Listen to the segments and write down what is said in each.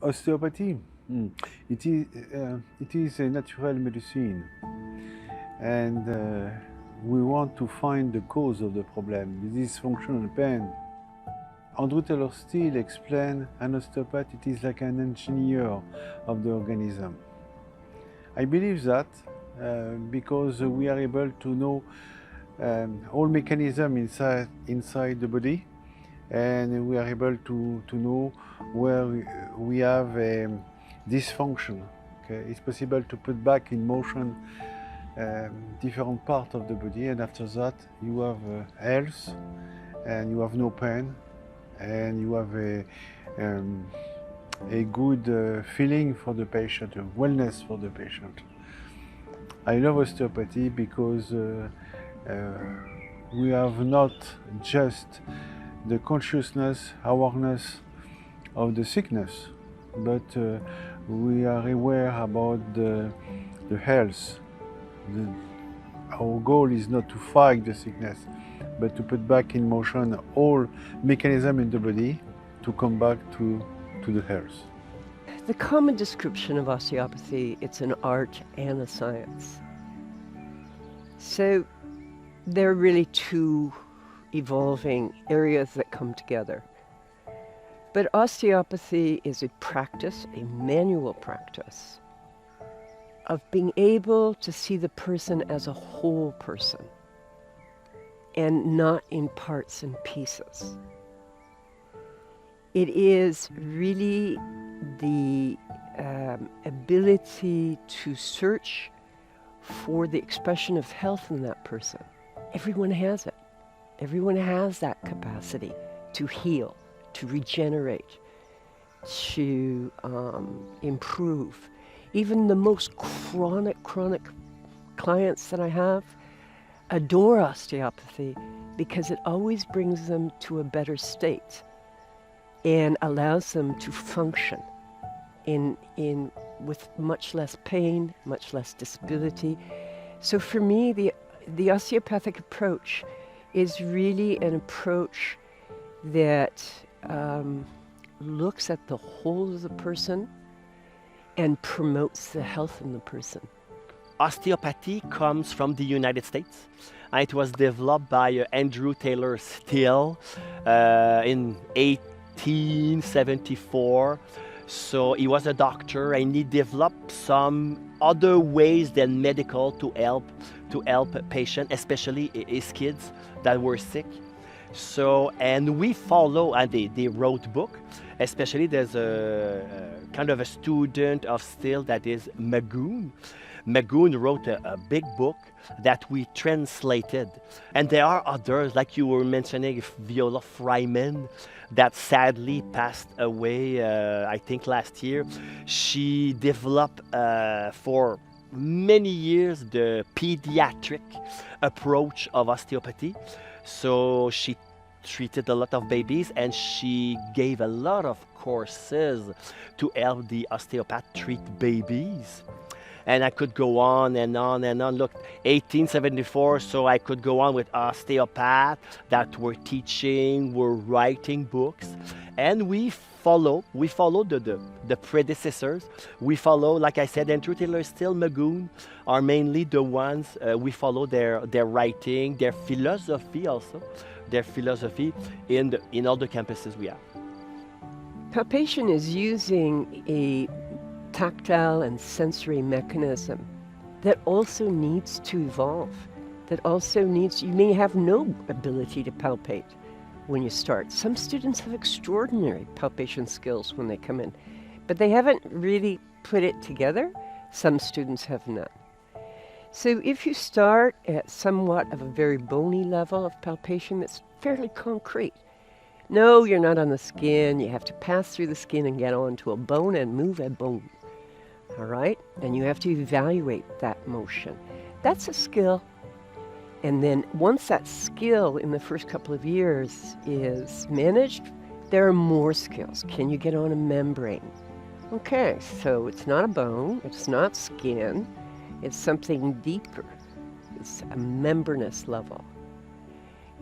Osteopathy, it is a natural medicine, and we want to find the cause of the problem, the dysfunctional pain. Andrew Taylor Still explained an osteopath, it is like an engineer of the organism. I believe that because we are able to know all mechanism inside the body, and we are able to know where we have a dysfunction. Okay? It's possible to put back in motion different parts of the body, and after that you have health, and you have no pain, and you have a good feeling for the patient, a wellness for the patient. I love osteopathy because we have not just the consciousness, awareness of the sickness, but we are aware about the health. Our goal is not to fight the sickness, but to put back in motion all mechanisms in the body to come back to the health. The common description of osteopathy, it's an art and a science. So there are really two evolving areas that come together. But osteopathy is a practice, a manual practice, of being able to see the person as a whole person and not in parts and pieces. It is really the ability to search for the expression of health in that person. Everyone has it. Everyone has that capacity to heal, to regenerate, to improve. Even the most chronic clients that I have adore osteopathy because it always brings them to a better state and allows them to function with much less pain, much less disability. So for me, the osteopathic approach is really an approach that looks at the whole of the person and promotes the health in the person. Osteopathy comes from the United States. It was developed by Andrew Taylor Still in 1874. So he was a doctor and he developed some other ways than medical to help patients, especially his kids that were sick. So, and we follow, and they wrote book, especially there's a kind of a student of Still that is Magoon. Magoon wrote a big book that we translated. And there are others, like you were mentioning, Viola Fryman, that sadly passed away, I think last year. She developed for many years the pediatric approach of osteopathy. So she treated a lot of babies and she gave a lot of courses to help the osteopath treat babies. And I could go on and on and on. Look, 1874, so I could go on with osteopaths that were teaching, were writing books. And we follow the predecessors. We follow, like I said, Andrew Taylor Still, Magoon are mainly the ones, we follow their writing, their philosophy also, their philosophy in all the campuses we have. Palpation is using a tactile and sensory mechanism that also needs to evolve, that also needs, you may have no ability to palpate when you start. Some students have extraordinary palpation skills when they come in, but they haven't really put it together. Some students have none. So if you start at somewhat of a very bony level of palpation that's fairly concrete, no, you're not on the skin, you have to pass through the skin and get onto a bone and move a bone. All right? And you have to evaluate that motion. That's a skill. And then once that skill in the first couple of years is managed, there are more skills. Can you get on a membrane? Okay, so it's not a bone, it's not skin, it's something deeper. It's a membranous level.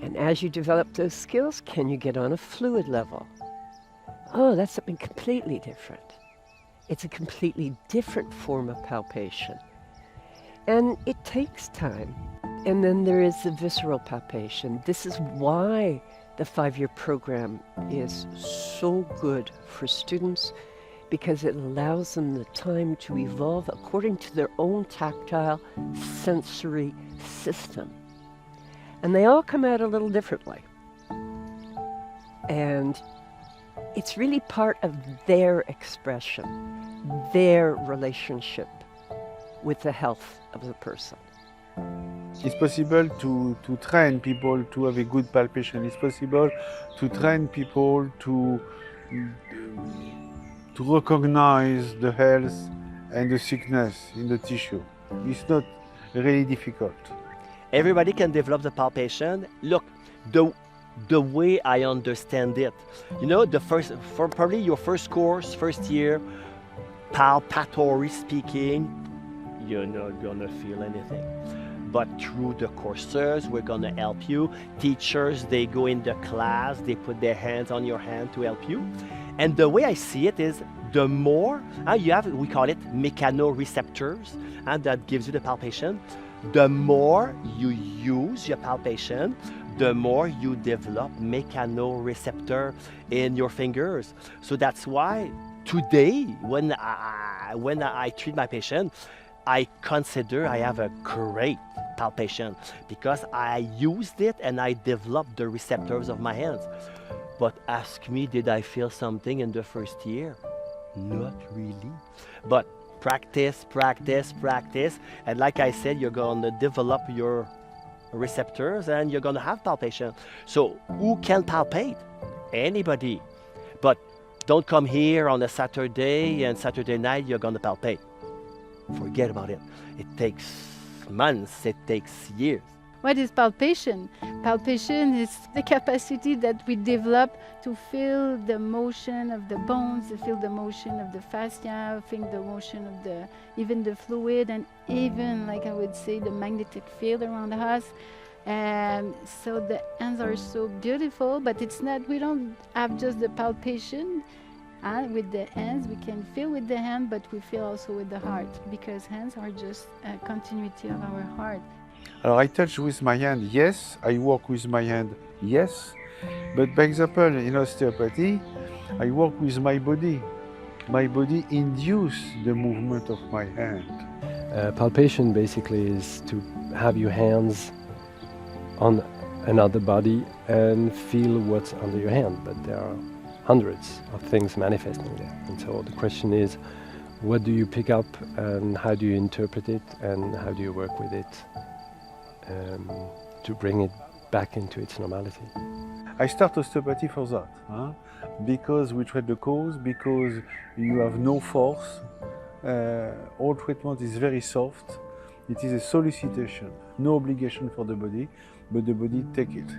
And as you develop those skills, can you get on a fluid level? Oh, that's something completely different. It's a completely different form of palpation. And it takes time. And then there is the visceral palpation. This is why the 5-year program is so good for students, because it allows them the time to evolve according to their own tactile sensory system. And they all come out a little differently. And it's really part of their expression, their relationship with the health of the person. It's possible to train people to have a good palpation. It's possible to train people to recognize the health and the sickness in the tissue. It's not really difficult. Everybody can develop the palpation. Look, the way I understand it, you know, for probably your first course, first year, palpatory speaking, you're not gonna feel anything. But through the courses, we're gonna help you. Teachers, they go in the class, they put their hands on your hand to help you. And the way I see it is, the more you have, we call it mechanoreceptors, and that gives you the palpation. The more you use your palpation, the more you develop mechanoreceptor in your fingers. So that's why today, when I treat my patient, I consider I have a great palpation because I used it and I developed the receptors of my hands. But ask me, did I feel something in the first year? Not really. But practice, practice, practice. And like I said, you're going to develop your receptors and you're going to have palpation. So who can palpate? Anybody. But don't come here on a Saturday and Saturday night you're going to palpate. Forget about it. It takes months, it takes years. What is palpation? Palpation is the capacity that we develop to feel the motion of the bones, to feel the motion of the fascia, feel the motion of even the fluid, and even, like I would say, the magnetic field around us. And so the hands are so beautiful, but it's not, we don't have just the palpation. With the hands, we can feel with the hand, but we feel also with the heart, because hands are just a continuity of our heart. Alors, I touch with my hand, yes. I work with my hand, yes. But, for example, in osteopathy, I work with my body. My body induces the movement of my hand. Palpation basically is to have your hands on another body and feel what's under your hand, but there are hundreds of things manifesting there. And so the question is, what do you pick up and how do you interpret it and how do you work with it to bring it back into its normality? I start osteopathy for that, because we treat the cause, because you have no force. All treatment is very soft. It is a solicitation, no obligation for the body, but the body take it.